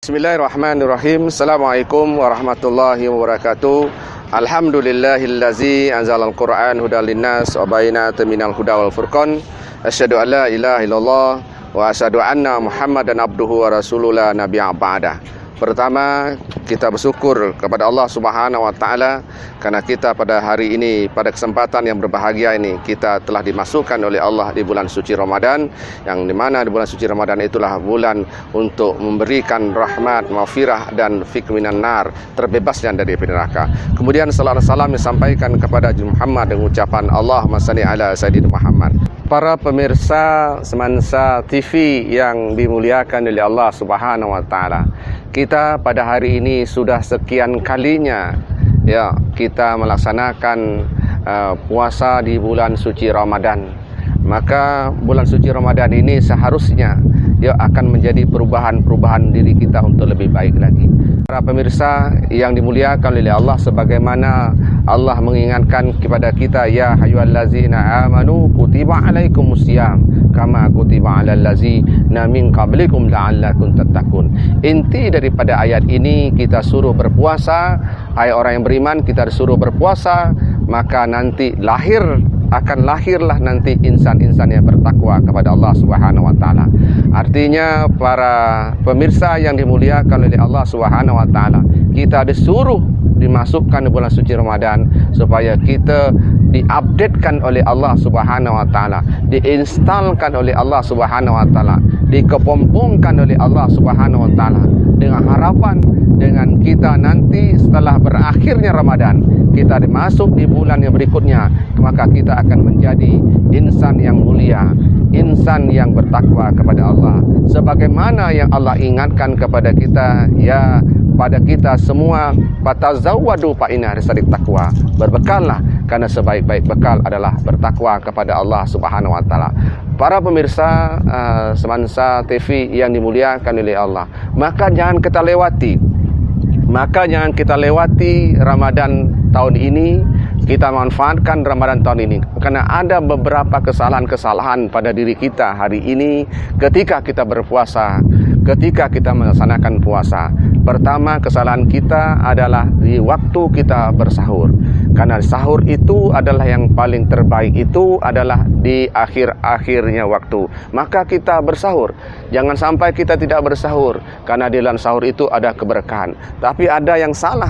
Bismillahirrahmanirrahim. Assalamualaikum warahmatullahi wabarakatuh. Alhamdulillahillazi anzalal Qur'an hudal linnas wa bayyinatin minal huda wal furqan. Asyhadu an la ilaha illallah wa asyhadu anna Muhammadan abduhu wa rasuluhu la nabiyya ba'da. Pertama, kita bersyukur kepada Allah Subhanahu wa taala karena kita pada hari ini, pada kesempatan yang berbahagia ini, kita telah dimasukkan oleh Allah di bulan suci Ramadan, yang dimana di bulan suci Ramadan itulah bulan untuk memberikan rahmat, maghfirah dan fik minan nar, terbebasnya dari api neraka. Kemudian salawat salam disampaikan kepada Muhammad dengan ucapan Allahumma shalli ala sayyidina Muhammad. Para pemirsa Semansa TV yang dimuliakan oleh Allah Subhanahu wa taala. Kita pada hari ini sudah sekian kalinya kita melaksanakan puasa di bulan suci Ramadan. Maka bulan suci Ramadan ini seharusnya akan menjadi perubahan diri kita untuk lebih baik lagi. Para pemirsa yang dimuliakan oleh Allah, sebagaimana Allah mengingatkan kepada kita, ya ayyuhallazina amanu kutiba alaikumusiyam kama kutiba alal ladzina min qablikum la'allakum tattaqun. Inti daripada ayat ini, kita suruh berpuasa. Hai orang yang beriman, kita disuruh berpuasa, maka nanti akan lahirlah nanti insan-insan yang bertakwa kepada Allah Subhanahu wa taala. Artinya para pemirsa yang dimuliakan oleh Allah Subhanahu wa taala, kita disuruh dimasukkan di bulan suci Ramadan supaya kita diupdatekan oleh Allah Subhanahu wa taala, diinstalkan oleh Allah Subhanahu wa taala, dikepompongkan oleh Allah Subhanahu wa taala dengan harapan dengan kita nanti setelah berakhirnya Ramadan, kita dimasuk di bulan yang berikutnya, maka kita akan menjadi insan yang mulia, insan yang bertakwa kepada Allah. Sebagaimana yang Allah ingatkan kepada kita, pada kita semua, fatazawwadu fa inna risalit taqwa. Berbekallah karena sebaik-baik bekal adalah bertakwa kepada Allah Subhanahu wa taala. Para pemirsa Semansa TV yang dimuliakan oleh Allah, maka jangan kita lewati Ramadan tahun ini. Kita manfaatkan Ramadan tahun ini karena ada beberapa kesalahan-kesalahan pada diri kita hari ini ketika kita berpuasa, ketika kita melaksanakan puasa. Pertama, kesalahan kita adalah di waktu kita bersahur. Karena sahur itu adalah yang paling terbaik, itu adalah di akhir-akhirnya waktu. Maka kita bersahur. Jangan sampai kita tidak bersahur, karena di dalam sahur itu ada keberkahan. Tapi ada yang salah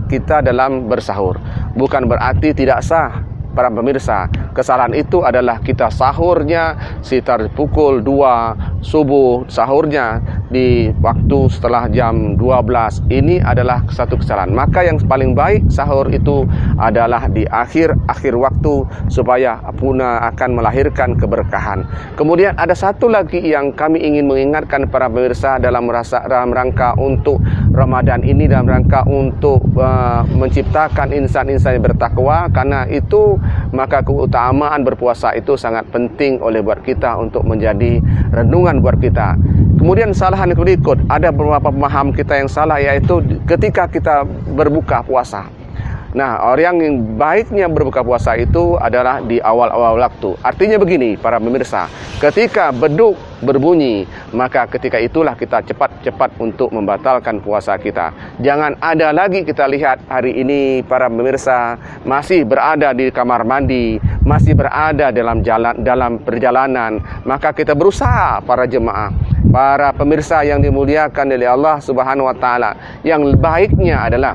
kita dalam bersahur. Bukan berarti tidak sah. Para pemirsa, kesalahan itu adalah kita sahurnya sekitar pukul 2 subuh, sahurnya di waktu setelah jam 12. Ini adalah satu kesalahan. Maka yang paling baik sahur itu adalah di akhir waktu, supaya puna akan melahirkan keberkahan. Kemudian ada satu lagi yang kami ingin mengingatkan para pemirsa dalam rangka untuk Ramadan ini, dalam rangka untuk menciptakan insan-insan yang bertakwa. Karena itu maka keutamaan berpuasa itu sangat penting buat kita untuk menjadi renungan buat kita. Kemudian kesalahan yang berikut, ada beberapa pemahaman kita yang salah, yaitu ketika kita berbuka puasa. Nah, orang yang baiknya berbuka puasa itu adalah di awal-awal waktu. Artinya begini, para pemirsa, ketika beduk berbunyi, maka ketika itulah kita cepat-cepat untuk membatalkan puasa kita. Jangan ada lagi kita lihat hari ini para pemirsa masih berada di kamar mandi, masih berada dalam perjalanan. Maka kita berusaha, para jemaah, para pemirsa yang dimuliakan oleh Allah Subhanahu wa taala, yang baiknya adalah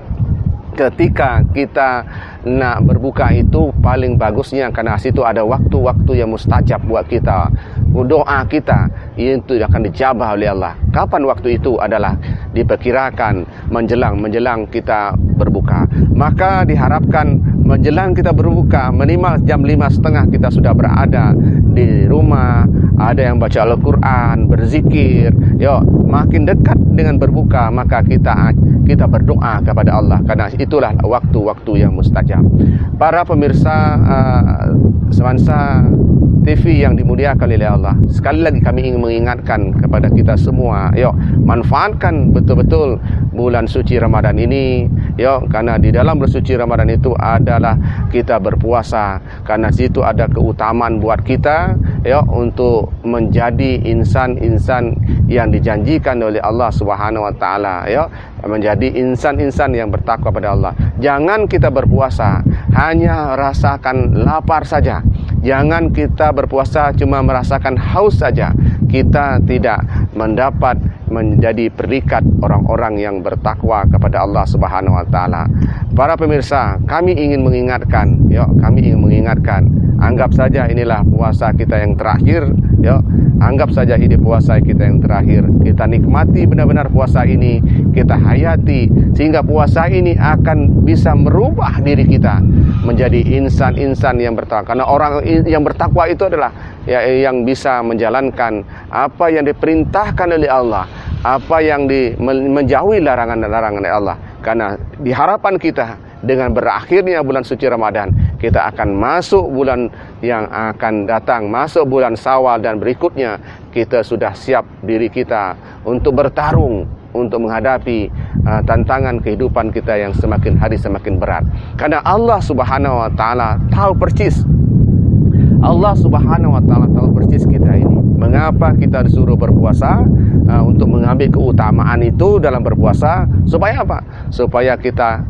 ketika kita nak berbuka itu paling bagusnya, karena situ ada waktu-waktu yang mustajab buat kita. Doa kita itu akan dijabah oleh Allah. Kapan waktu itu adalah diperkirakan menjelang kita berbuka. Maka diharapkan menjelang kita berbuka minimal jam 5:30 kita sudah berada di rumah, ada yang baca Al-Quran, berzikir. Makin dekat dengan berbuka, maka kita berdoa kepada Allah, karena itulah waktu-waktu yang mustajab. Para pemirsa Semansa TV yang dimuliakan oleh Allah, sekali lagi kami ingin mengingatkan kepada kita semua, manfaatkan betul-betul bulan suci Ramadan ini, karena di dalam bulan suci Ramadan itu adalah kita berpuasa, karena situ ada keutamaan buat kita. kita ya untuk menjadi insan-insan yang dijanjikan oleh Allah Subhanahu wa taala, ya, menjadi insan-insan yang bertakwa pada Allah. Jangan kita berpuasa hanya rasakan lapar saja. Jangan kita berpuasa cuma merasakan haus saja. Kita tidak mendapat menjadi perikat orang-orang yang bertakwa kepada Allah Subhanahu wa taala. Para pemirsa, kami ingin mengingatkan, anggap saja inilah puasa kita yang terakhir, ya. Anggap saja ini puasa kita yang terakhir. Kita nikmati benar-benar puasa ini, kita hayati sehingga puasa ini akan bisa merubah diri kita menjadi insan-insan yang bertakwa. Karena orang yang bertakwa itu adalah yang bisa menjalankan apa yang diperintahkan oleh Allah, apa yang menjauhi larangan-larangan oleh Allah. Karena di harapan kita dengan berakhirnya bulan suci Ramadan, kita akan masuk bulan yang akan datang, masuk bulan Syawal dan berikutnya, kita sudah siap diri kita untuk bertarung, untuk menghadapi tantangan kehidupan kita yang semakin hari semakin berat. Karena Allah Subhanahu wa taala tahu persis, Allah Subhanahu wa taala tahu persis kita ini. Mengapa kita disuruh berpuasa? Untuk mengambil keutamaan itu dalam berpuasa, supaya apa? Supaya kita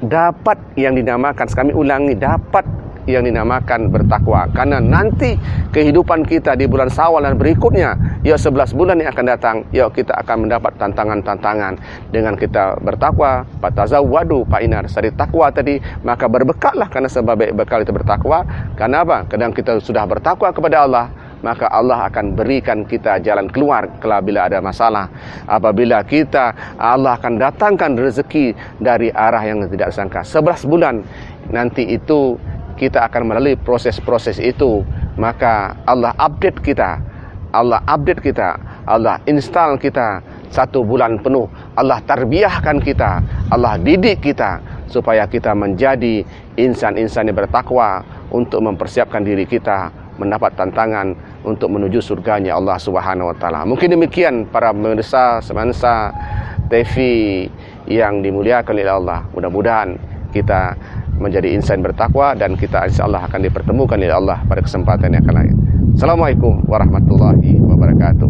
dapat yang dinamakan, kami ulangi, dapat yang dinamakan bertakwa. Karena nanti kehidupan kita di bulan Syawal dan berikutnya, 11 bulan yang akan datang, kita akan mendapat tantangan-tantangan. Dengan kita bertakwa, fatazawwadu fa inna sari takwa tadi, maka berbekallah, karena sebab bekal itu bertakwa. Karena apa? Kadang kita sudah bertakwa kepada Allah, maka Allah akan berikan kita jalan keluar bila ada masalah. Apabila Allah akan datangkan rezeki dari arah yang tidak disangka. 11 bulan nanti itu kita akan melalui proses-proses itu. Maka Allah update kita, Allah install kita 1 bulan penuh. Allah tarbiyahkan kita, Allah didik kita, supaya kita menjadi insan-insan yang bertakwa untuk mempersiapkan diri kita mendapat tantangan untuk menuju surganya Allah Subhanahu wa taala. Mungkin demikian para pemirsa semansa TV yang dimuliakan oleh Allah. Mudah-mudahan kita menjadi insan bertakwa dan kita insyaallah akan dipertemukan oleh Allah pada kesempatan yang akan lain. Assalamualaikum warahmatullahi wabarakatuh.